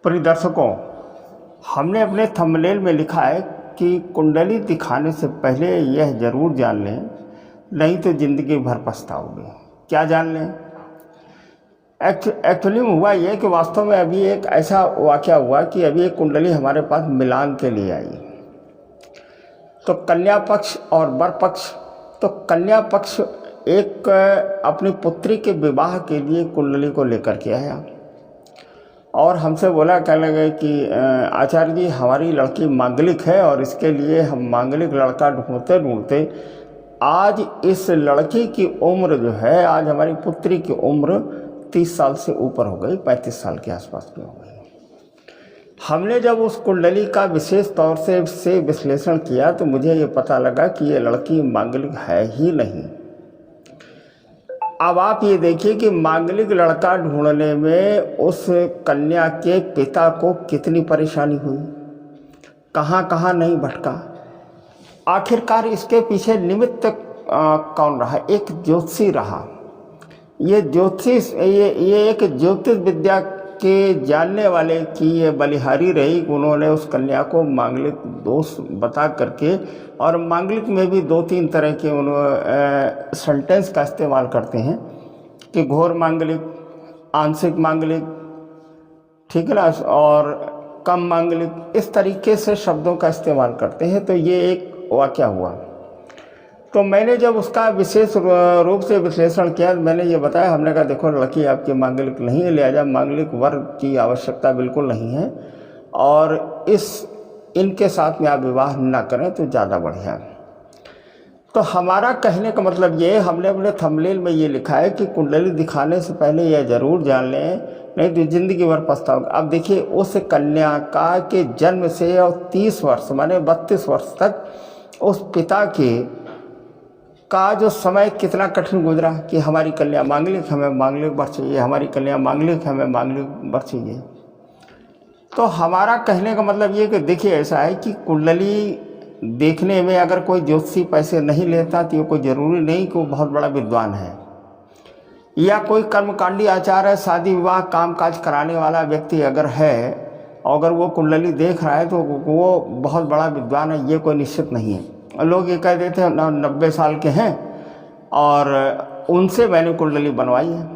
प्रिय दर्शकों, हमने अपने थंबनेल में लिखा है कि कुंडली दिखाने से पहले यह ज़रूर जान लें, नहीं तो ज़िंदगी भर पछताओगे। क्या जान लें? एक्चुअली में हुआ ये कि वास्तव में अभी एक ऐसा वाक़या हुआ कि अभी एक कुंडली हमारे पास मिलान के लिए आई। तो कन्या पक्ष और वर पक्ष, तो कन्या पक्ष एक अपनी पुत्री के विवाह के लिए कुंडली को लेकर के आया और हमसे बोला, कहने लगे कि आचार्य जी, हमारी लड़की मांगलिक है और इसके लिए हम मांगलिक लड़का ढूंढते ढूंढते आज इस लड़की की उम्र जो है, आज हमारी पुत्री की उम्र 30 साल से ऊपर हो गई, 35 साल के आसपास की हो गई। हमने जब उस कुंडली का विशेष तौर से विश्लेषण किया तो मुझे ये पता लगा कि ये लड़की मांगलिक है ही नहीं। अब आप ये देखिए कि मांगलिक लड़का ढूंढने में उस कन्या के पिता को कितनी परेशानी हुई, कहाँ कहाँ नहीं भटका। आखिरकार इसके पीछे निमित्त कौन रहा? एक ज्योतिषी रहा। ये ज्योतिष ये एक ज्योतिष विद्या के जानने वाले की ये बलिहारी रही। उन्होंने उस कन्या को मांगलिक दोष बता करके, और मांगलिक में भी 2-3 तरह के उन्होंने सेंटेंस का इस्तेमाल करते हैं कि घोर मांगलिक, आंशिक मांगलिक, ठीक है ना, और कम मांगलिक, इस तरीके से शब्दों का इस्तेमाल करते हैं। तो ये एक वाक़या हुआ। तो मैंने जब उसका विशेष रूप से विश्लेषण किया, मैंने ये बताया, हमने कहा देखो लड़की आपकी मांगलिक नहीं है, लिहाजा मांगलिक वर की आवश्यकता बिल्कुल नहीं है और इनके साथ में आप विवाह ना करें तो ज़्यादा बढ़िया। तो हमारा कहने का मतलब ये, हमने अपने थंबनेल में ये लिखा है कि कुंडली दिखाने से पहले यह ज़रूर जान लें, नहीं तो ज़िंदगी भर पछताओगे। अब देखिए, उस कन्या का के जन्म से और 30 वर्ष माने 32 वर्ष तक उस पिता का जो समय कितना कठिन गुजरा कि हमारी कन्या मांगलिक, हमें मांगलिक वर चाहिए, हमारी कन्या मांगलिक, हमें मांगलिक वर चाहिए। तो हमारा कहने का मतलब ये कि देखिए, ऐसा है कि कुंडली देखने में अगर कोई ज्योतिषी पैसे नहीं लेता तो ये कोई ज़रूरी नहीं कि वो बहुत बड़ा विद्वान है, या कोई कर्मकांडी आचार्य, शादी विवाह कामकाज कराने वाला व्यक्ति अगर है और अगर वो कुंडली देख रहा है तो वो बहुत बड़ा विद्वान है, ये कोई निश्चित नहीं है। लोग ये कह देते हैं 90 साल के हैं और उनसे मैंने कुंडली बनवाई है।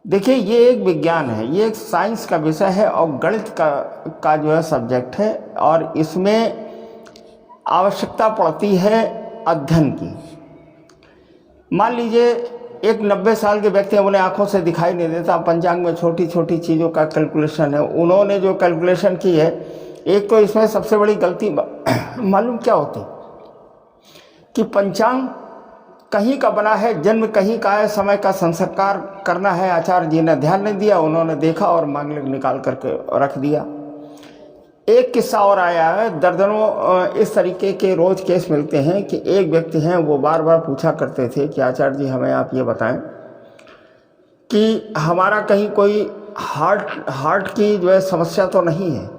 देखिए, ये एक विज्ञान है, ये एक साइंस का विषय है और गणित का जो है सब्जेक्ट है, और इसमें आवश्यकता पड़ती है अध्ययन की। मान लीजिए एक 90 साल के व्यक्ति, उन्हें आंखों से दिखाई नहीं देता, पंचांग में छोटी छोटी चीज़ों का कैलकुलेशन है, उन्होंने जो कैलकुलेशन की है, एक तो इसमें सबसे बड़ी गलती मालूम क्या होती कि पंचांग कहीं का बना है, जन्म कहीं का है, समय का संस्कार करना है, आचार्य जी ने ध्यान नहीं दिया, उन्होंने देखा और मांगलिक निकाल करके रख दिया। एक किस्सा और आया है, दर्जनों इस तरीके के रोज केस मिलते हैं कि एक व्यक्ति हैं, वो बार बार पूछा करते थे कि आचार्य जी हमें आप ये बताएं कि हमारा कहीं कोई हार्ट की जो है समस्या तो नहीं है।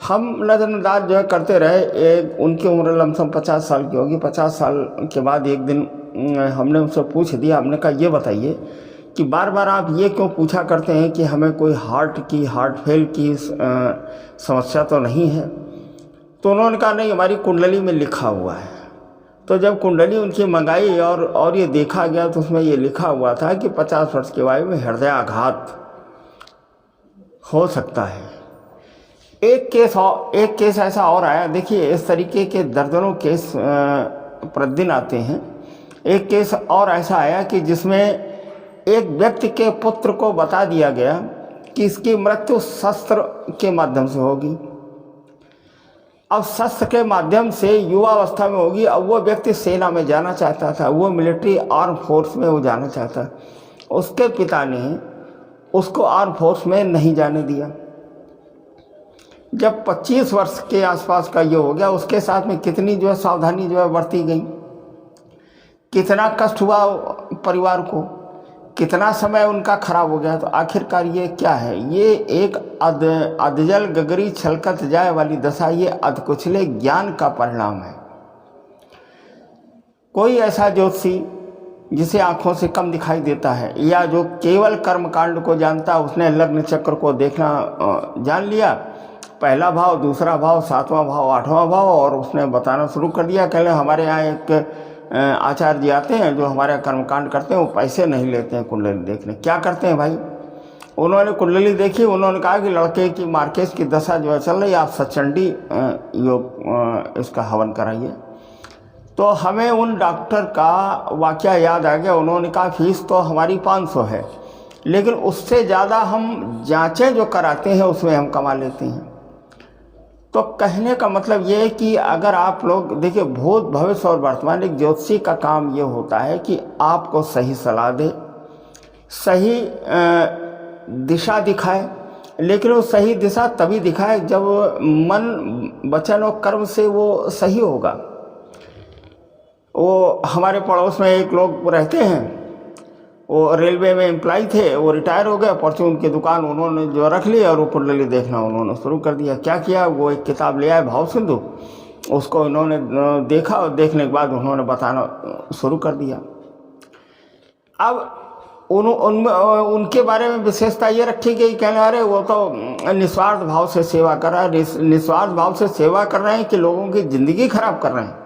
हम नज़रअंदाज जो है करते रहे। एक उनकी उम्र लमसम 50 साल की होगी। 50 साल के बाद एक दिन हमने उनसे पूछ दिया, हमने कहा ये बताइए कि बार बार आप ये क्यों पूछा करते हैं कि हमें कोई हार्ट फेल की समस्या तो नहीं है? तो उन्होंने कहा नहीं, हमारी कुंडली में लिखा हुआ है। तो जब कुंडली उनकी मंगाई और ये देखा गया तो उसमें ये लिखा हुआ था कि 50 वर्ष की आयु में हृदयाघात हो सकता है। एक केस ऐसा और आया। देखिए, इस तरीके के दर्जनों केस प्रतिदिन आते हैं। एक केस और ऐसा आया कि जिसमें एक व्यक्ति के पुत्र को बता दिया गया कि इसकी मृत्यु शस्त्र के माध्यम से होगी। अब शस्त्र के माध्यम से युवावस्था में होगी। अब वो व्यक्ति सेना में जाना चाहता था, वो मिलिट्री आर्म फोर्स में वो जाना चाहता। उसके पिता ने उसको आर्म फोर्स में नहीं जाने दिया। जब 25 वर्ष के आसपास का ये हो गया, उसके साथ में कितनी जो है सावधानी जो है बरती गई, कितना कष्ट हुआ परिवार को, कितना समय उनका खराब हो गया। तो आखिरकार ये क्या है? ये एक अधजल गगरी छलकत जाए वाली दशा, ये अधकुचले ज्ञान का परिणाम है। कोई ऐसा ज्योतिषी जिसे आँखों से कम दिखाई देता है, या जो केवल कर्मकांड को जानता है, उसने लग्न चक्र को देखना जान लिया, पहला भाव, दूसरा भाव, सातवां भाव, आठवां भाव, और उसने बताना शुरू कर दिया। कहले हमारे यहाँ एक आचार्य जी आते हैं जो हमारे कर्मकांड करते हैं, वो पैसे नहीं लेते हैं कुंडली देखने। क्या करते हैं भाई? उन्होंने कुंडली देखी, उन्होंने कहा कि लड़के की मार्केज की दशा जो है चल रही, आप सचंडी योग इसका हवन कराइए। तो हमें उन डॉक्टर का वाकया याद आ गया। उन्होंने कहा फीस तो हमारी 500 है, लेकिन उससे ज़्यादा हम जांचें जो कराते हैं उसमें हम कमा लेते हैं। तो कहने का मतलब ये है कि अगर आप लोग देखिए, भूत भविष्य और वर्तमान, एक ज्योतिषी का काम ये होता है कि आपको सही सलाह दे, सही दिशा दिखाए, लेकिन वो सही दिशा तभी दिखाए जब मन, वचन और कर्म से वो सही होगा। वो हमारे पड़ोस में एक लोग रहते हैं, वो रेलवे में एम्प्लॉय थे, वो रिटायर हो गए, परचून की दुकान उन्होंने जो रख ली और वो कुंडली देखना उन्होंने शुरू कर दिया। क्या किया, वो एक किताब ले आए भाव सिंधु, उसको उन्होंने देखा और देखने के बाद उन्होंने बताना शुरू कर दिया। अब उनके बारे में विशेषता ये रखी गई, कहने अरे वो तो निस्वार्थ भाव से सेवा कर रहा है। निस्वार्थ भाव से सेवा कर रहे हैं कि लोगों की ज़िंदगी खराब कर रहे हैं?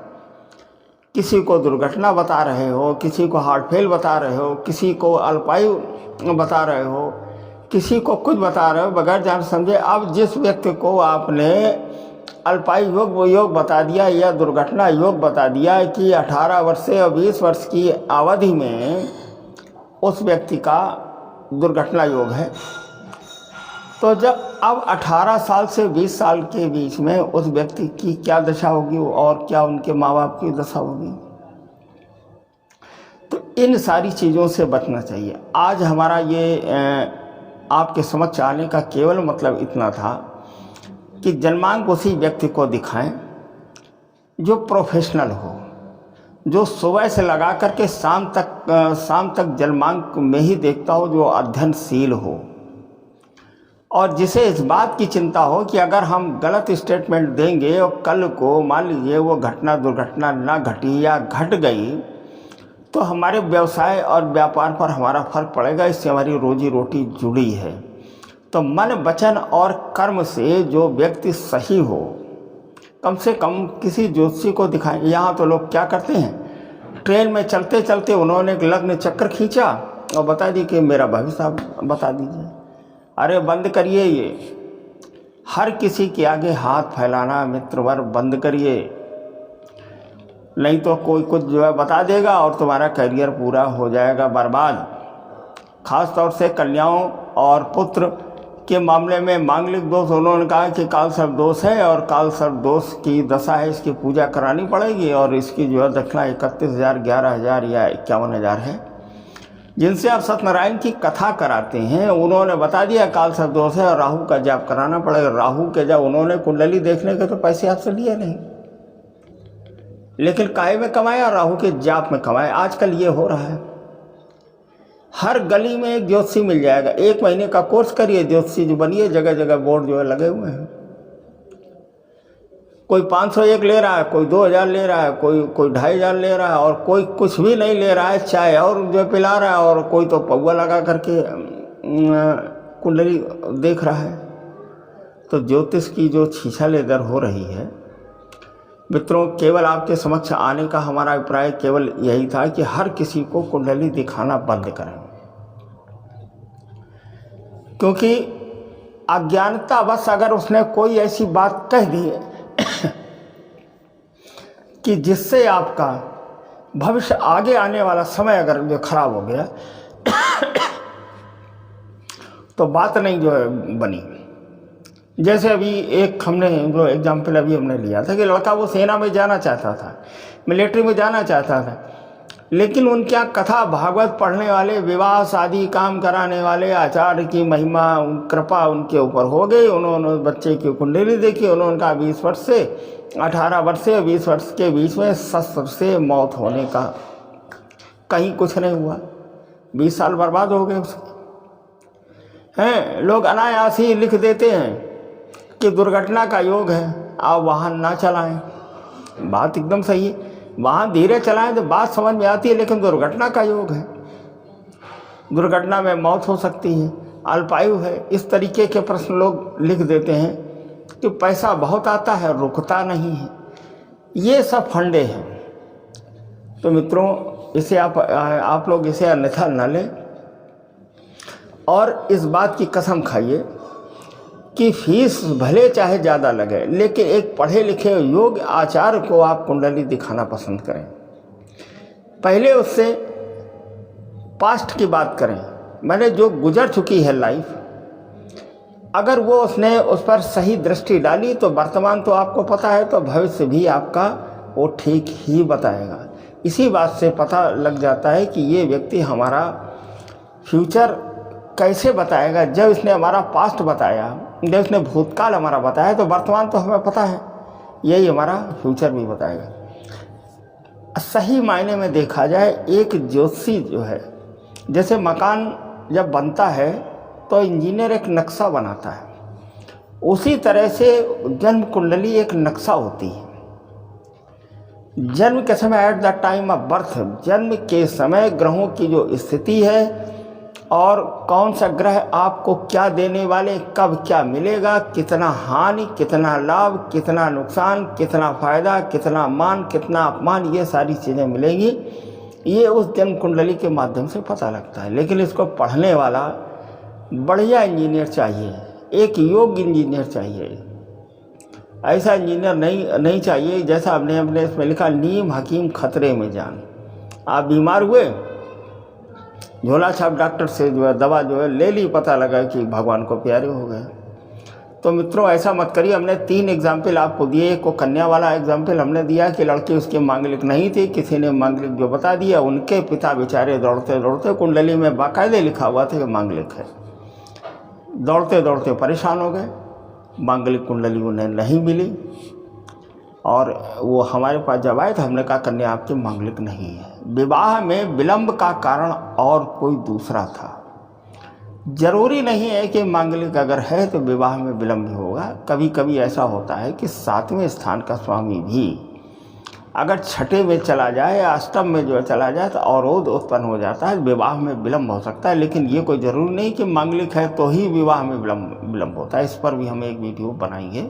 किसी को दुर्घटना बता रहे हो, किसी को हार्ट फेल बता रहे हो, किसी को अल्पायु बता रहे हो, किसी को कुछ बता रहे हो बगैर जान समझे। अब जिस व्यक्ति को आपने अल्पायु योग बता दिया या दुर्घटना योग बता दिया कि 18 वर्ष से और 20 वर्ष की अवधि में उस व्यक्ति का दुर्घटना योग है, तो जब अब 18 साल से 20 साल के बीच में उस व्यक्ति की क्या दशा होगी और क्या उनके माँ बाप की दशा होगी? तो इन सारी चीज़ों से बचना चाहिए। आज हमारा ये आपके समक्ष आने का केवल मतलब इतना था कि जन्मांक उसी व्यक्ति को दिखाएं जो प्रोफेशनल हो, जो सुबह से लगा करके शाम तक जन्मांक में ही देखता हो, जो अध्ययनशील हो, और जिसे इस बात की चिंता हो कि अगर हम गलत स्टेटमेंट देंगे और कल को मान लीजिए वो घटना दुर्घटना ना घटी या घट गई, तो हमारे व्यवसाय और व्यापार पर हमारा फर्क पड़ेगा, इससे हमारी रोजी रोटी जुड़ी है। तो मन, वचन और कर्म से जो व्यक्ति सही हो, कम से कम किसी ज्योतिषी को दिखाएं। यहाँ तो लोग क्या करते हैं, ट्रेन में चलते चलते उन्होंने एक लग्न चक्र खींचा और बता दी कि मेरा भविष्य आप बता दीजिए। अरे बंद करिए, ये हर किसी के आगे हाथ फैलाना मित्रवर बंद करिए, नहीं तो कोई कुछ जो है बता देगा और तुम्हारा करियर पूरा हो जाएगा बर्बाद। खास तौर से कन्याओं और पुत्र के मामले में मांगलिक दोष, उन्होंने कहा कि काल सर्प दोष है और काल सर्प दोष की दशा है, इसकी पूजा करानी पड़ेगी और इसकी जो है दक्षिणा 31,000, 11,000 या 51,000 है। जिनसे आप सत्यनारायण की कथा कराते हैं उन्होंने बता दिया काल सर्प दोष है और राहु का जाप कराना पड़ेगा। राहु के जाप, उन्होंने कुंडली देखने के तो पैसे आपसे लिए नहीं, लेकिन काहे में कमाया? राहु के जाप में कमाया। आजकल ये हो रहा है, हर गली में एक ज्योतिषी मिल जाएगा। 1 महीने का कोर्स करिए, ज्योतिषी जो बनिए, जगह जगह बोर्ड जो है लगे हुए हैं। कोई 501 ले रहा है, कोई 2,000 ले रहा है, कोई 2,500 ले रहा है और कोई कुछ भी नहीं ले रहा है, चाय और जो पिला रहा है, और कोई तो पौवा लगा करके कुंडली देख रहा है। तो ज्योतिष की जो छीछा-लेदर हो रही है मित्रों, केवल आपके समक्ष आने का हमारा अभिप्राय केवल यही था कि हर किसी को कुंडली दिखाना बंद करें, क्योंकि अज्ञानता बस अगर उसने कोई ऐसी बात कह दी कि जिससे आपका भविष्य, आगे आने वाला समय अगर जो खराब हो गया तो बात नहीं जो है बनी। जैसे अभी एक हमने जो एग्जाम्पल अभी हमने लिया था कि लड़का वो सेना में जाना चाहता था, मिलिट्री में जाना चाहता था, लेकिन उनके यहाँ कथा भागवत पढ़ने वाले, विवाह शादी काम कराने वाले आचार्य की महिमा कृपा उनके ऊपर हो गई। उन्होंने बच्चे की कुंडली देखी, उन्होंने कहा 20 वर्ष से 18 वर्ष से 20 वर्ष के बीच में शस्त्र से मौत होने का कहीं कुछ नहीं हुआ। 20 साल बर्बाद हो गए उसके हैं। लोग अनायास ही लिख देते हैं कि दुर्घटना का योग है, आप वाहन ना चलाएं। बात एकदम सही है। वहाँ धीरे चलाएं तो बात समझ में आती है, लेकिन दुर्घटना का योग है, दुर्घटना में मौत हो सकती है, अल्पायु है, इस तरीके के प्रश्न लोग लिख देते हैं कि पैसा बहुत आता है रुकता नहीं है। ये सब फंडे हैं। तो मित्रों, इसे आप लोग इसे अन्यथा न लें और इस बात की कसम खाइए कि फीस भले चाहे ज़्यादा लगे, लेकिन एक पढ़े लिखे योग्य आचार्य को आप कुंडली दिखाना पसंद करें। पहले उससे पास्ट की बात करें, मैंने जो गुजर चुकी है लाइफ, अगर वो उसने उस पर सही दृष्टि डाली तो वर्तमान तो आपको पता है, तो भविष्य भी आपका वो ठीक ही बताएगा। इसी बात से पता लग जाता है कि ये व्यक्ति हमारा फ्यूचर कैसे बताएगा। जब इसने हमारा पास्ट बताया, जब इसने भूतकाल हमारा बताया, तो वर्तमान तो हमें पता है, यही हमारा फ्यूचर भी बताएगा। सही मायने में देखा जाए, एक ज्योतिषी जो है, जैसे मकान जब बनता है तो इंजीनियर एक नक्शा बनाता है, उसी तरह से जन्म कुंडली एक नक्शा होती है। जन्म के समय, at the time of birth, जन्म के समय ग्रहों की जो स्थिति है और कौन सा ग्रह आपको क्या देने वाले, कब क्या मिलेगा, कितना हानि, कितना लाभ, कितना नुकसान, कितना फायदा, कितना मान, कितना अपमान, ये सारी चीज़ें मिलेंगी, ये उस जन्म कुंडली के माध्यम से पता लगता है। लेकिन इसको पढ़ने वाला बढ़िया इंजीनियर चाहिए, एक योग्य इंजीनियर चाहिए। ऐसा इंजीनियर नहीं चाहिए जैसा हमने इसमें लिखा, नीम हकीम खतरे में जान। आप बीमार हुए, झोला छाप डॉक्टर से जो है दवा जो है ले ली, पता लगा कि भगवान को प्यारे हो गए। तो मित्रों, ऐसा मत करिए। हमने 3 एग्जाम्पल आपको दिए। एक को कन्या वाला एग्जाम्पल हमने दिया कि लड़की उसकी मांगलिक नहीं थी, किसी ने मांगलिक जो बता दिया, उनके पिता बेचारे दौड़ते दौड़ते, कुंडली में बाकायदे लिखा हुआ था कि मांगलिक है, दौड़ते दौड़ते परेशान हो गए, मांगलिक कुंडली उन्हें नहीं मिली और वो हमारे पास जब आए तो हमने कहा कन्या आपकी मांगलिक नहीं है। विवाह में विलंब का कारण और कोई दूसरा था। जरूरी नहीं है कि मांगलिक अगर है तो विवाह में विलंब ही होगा। कभी कभी ऐसा होता है कि 7वें स्थान का स्वामी भी अगर 6ठे में चला जाए या अष्टम में जो चला जाए तो अवरोध उत्पन्न हो जाता है, विवाह में विलंब हो सकता है। लेकिन ये कोई ज़रूरी नहीं कि मांगलिक है तो ही विवाह में विलंब होता है। इस पर भी हम एक वीडियो बनाएंगे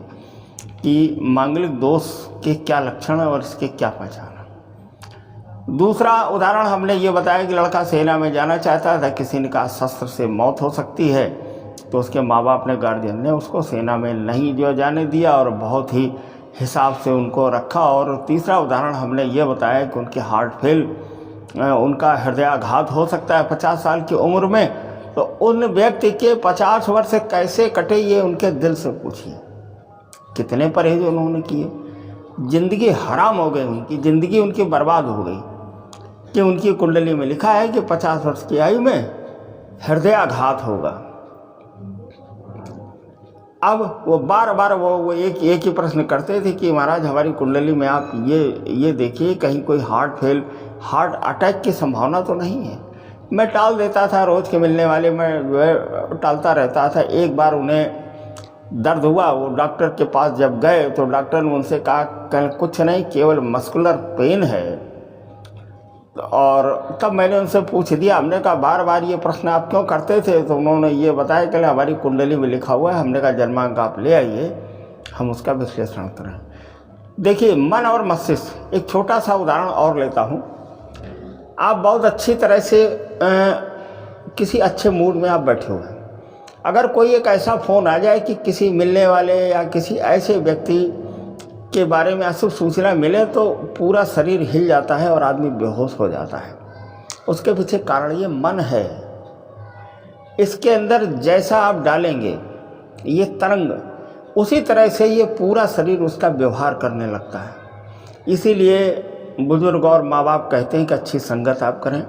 कि मांगलिक दोष के क्या लक्षण है और इसके क्या पहचान है। दूसरा उदाहरण हमने ये बताया कि लड़का सेना में जाना चाहता था, किसी ने कहा शस्त्र से मौत हो सकती है, तो उसके माँ बाप ने, गार्जियन ने उसको सेना में नहीं जो जाने दिया और बहुत ही हिसाब से उनको रखा। और तीसरा उदाहरण हमने ये बताया कि उनके हार्ट फेल, उनका हृदयाघात हो सकता है 50 साल की उम्र में। तो उन व्यक्ति के 50 वर्ष कैसे कटे ये उनके दिल से पूछिए। कितने परहेज उन्होंने किए, ज़िंदगी हराम हो गई, उनकी ज़िंदगी उनकी बर्बाद हो गई कि उनकी कुंडली में लिखा है कि 50 वर्ष की आयु में हृदयाघात होगा। अब वो बार बार वो एक ही प्रश्न करते थे कि महाराज हमारी कुंडली में आप ये देखिए कहीं कोई हार्ट अटैक की संभावना तो नहीं है। मैं टाल देता था, रोज़ के मिलने वाले मैं जो है टालता रहता था। एक बार उन्हें दर्द हुआ, वो डॉक्टर के पास जब गए तो डॉक्टर ने उनसे कहा कुछ नहीं, केवल मस्कुलर पेन है। और तब मैंने उनसे पूछ दिया, हमने कहा बार बार ये प्रश्न आप क्यों करते थे? तो उन्होंने ये बताया कि हमारी कुंडली में लिखा हुआ है। हमने कहा जन्मांक आप ले आइए, हम उसका विश्लेषण करें। देखिए, मन और मस्तिष्क, एक छोटा सा उदाहरण और लेता हूँ। आप बहुत अच्छी तरह से किसी अच्छे मूड में आप बैठे हुए हैं, अगर कोई एक ऐसा फ़ोन आ जाए कि किसी मिलने वाले या किसी ऐसे व्यक्ति के बारे में अशुभ सूचना मिले तो पूरा शरीर हिल जाता है और आदमी बेहोश हो जाता है। उसके पीछे कारण ये मन है। इसके अंदर जैसा आप डालेंगे ये तरंग, उसी तरह से ये पूरा शरीर उसका व्यवहार करने लगता है। इसीलिए बुजुर्ग और माँ बाप कहते हैं कि अच्छी संगत आप करें,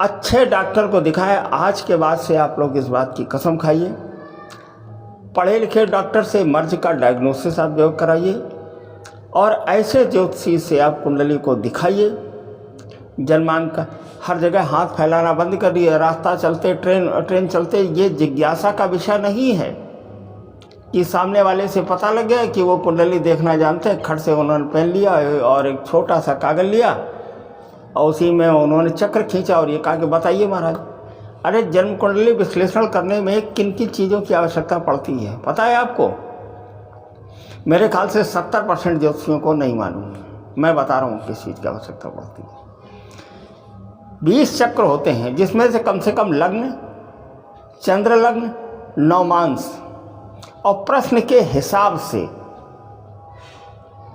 अच्छे डॉक्टर को दिखाएं। आज के बाद से आप लोग इस बात की कसम खाइए, पढ़े लिखे डॉक्टर से मर्ज का डायग्नोसिस आप योग कराइए और ऐसे ज्योतिषी से आप कुंडली को दिखाइए। जन्मांक का हर जगह हाथ फैलाना बंद करिए। रास्ता चलते, ट्रेन चलते, ये जिज्ञासा का विषय नहीं है। कि सामने वाले से पता लग गया कि वो कुंडली देखना जानते हैं। खट से उन्होंने पेन लिया और एक छोटा सा कागज़ लिया और उसी में उन्होंने चक्र खींचा और ये कहा कि बताइए महाराज, अरे जन्म कुंडली विश्लेषण करने में किन किन चीज़ों की आवश्यकता पड़ती है पता है आपको? मेरे ख्याल से 70% ज्योतिषियों को नहीं मालूम। मैं बता रहा हूँ किस चीज़ की आवश्यकता पड़ती है। 20 चक्र होते हैं जिसमें से कम लग्न, चंद्र लग्न, नवमांश और प्रश्न के हिसाब से,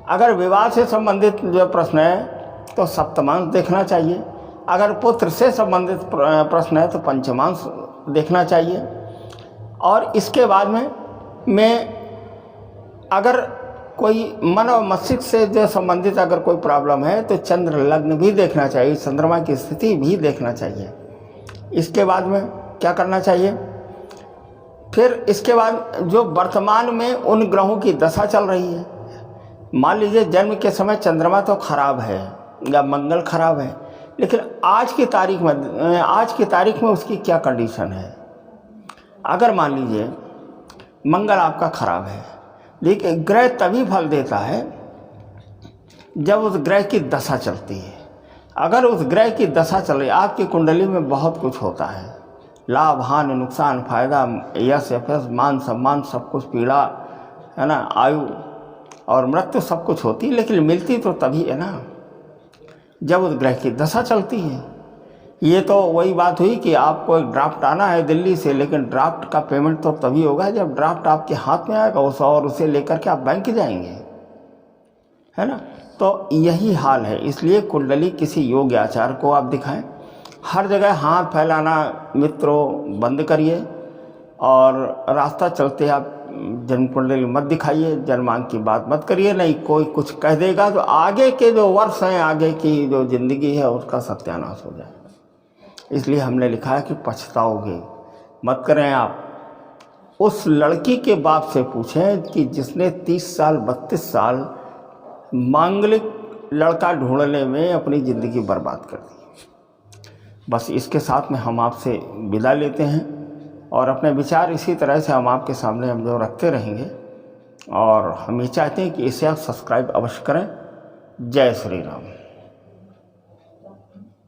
अगर विवाह से संबंधित जो प्रश्न है तो सप्तमांश देखना चाहिए, अगर पुत्र से संबंधित प्रश्न है तो पंचमांश देखना चाहिए। और इसके बाद में अगर कोई मन और मस्तिष्क से जो संबंधित अगर कोई प्रॉब्लम है तो चंद्र लग्न भी देखना चाहिए, चंद्रमा की स्थिति भी देखना चाहिए। इसके बाद में क्या करना चाहिए? फिर इसके बाद जो वर्तमान में उन ग्रहों की दशा चल रही है, मान लीजिए जन्म के समय चंद्रमा तो खराब है या मंगल खराब है, लेकिन आज की तारीख में उसकी क्या कंडीशन है। अगर मान लीजिए मंगल आपका खराब है, लेकिन ग्रह तभी फल देता है जब उस ग्रह की दशा चलती है। अगर उस ग्रह की दशा चले, आपकी कुंडली में बहुत कुछ होता है, लाभ हानि नुकसान फायदा यश यश मान सम्मान सब कुछ, पीड़ा है ना, आयु और मृत्यु सब कुछ होती है, लेकिन मिलती तो तभी है ना जब उस ग्रह की दशा चलती है। ये तो वही बात हुई कि आपको एक ड्राफ्ट आना है दिल्ली से, लेकिन ड्राफ्ट का पेमेंट तो तभी होगा जब ड्राफ्ट आपके हाथ में आएगा और उसे लेकर के आप बैंक जाएंगे, है ना। तो यही हाल है। इसलिए कुंडली किसी योग्य आचार्य को आप दिखाएं। हर जगह हाथ फैलाना मित्रों बंद करिए और रास्ता चलते आप जन्म कुंडली मत दिखाइए, जन्मांक की बात मत करिए। नहीं कोई कुछ कह देगा तो आगे के जो वर्ष हैं, आगे की जो ज़िंदगी है उसका सत्यानाश हो जाए। इसलिए हमने लिखा है कि पछताओगे मत करें। आप उस लड़की के बाप से पूछें कि जिसने 30 साल 32 साल मांगलिक लड़का ढूंढने में अपनी ज़िंदगी बर्बाद कर दी। बस इसके साथ में हम आपसे विदा लेते हैं और अपने विचार इसी तरह से हम आपके सामने हम जो रखते रहेंगे, और हम ये चाहते हैं कि इसे आप सब्सक्राइब अवश्य करें। जय श्री राम।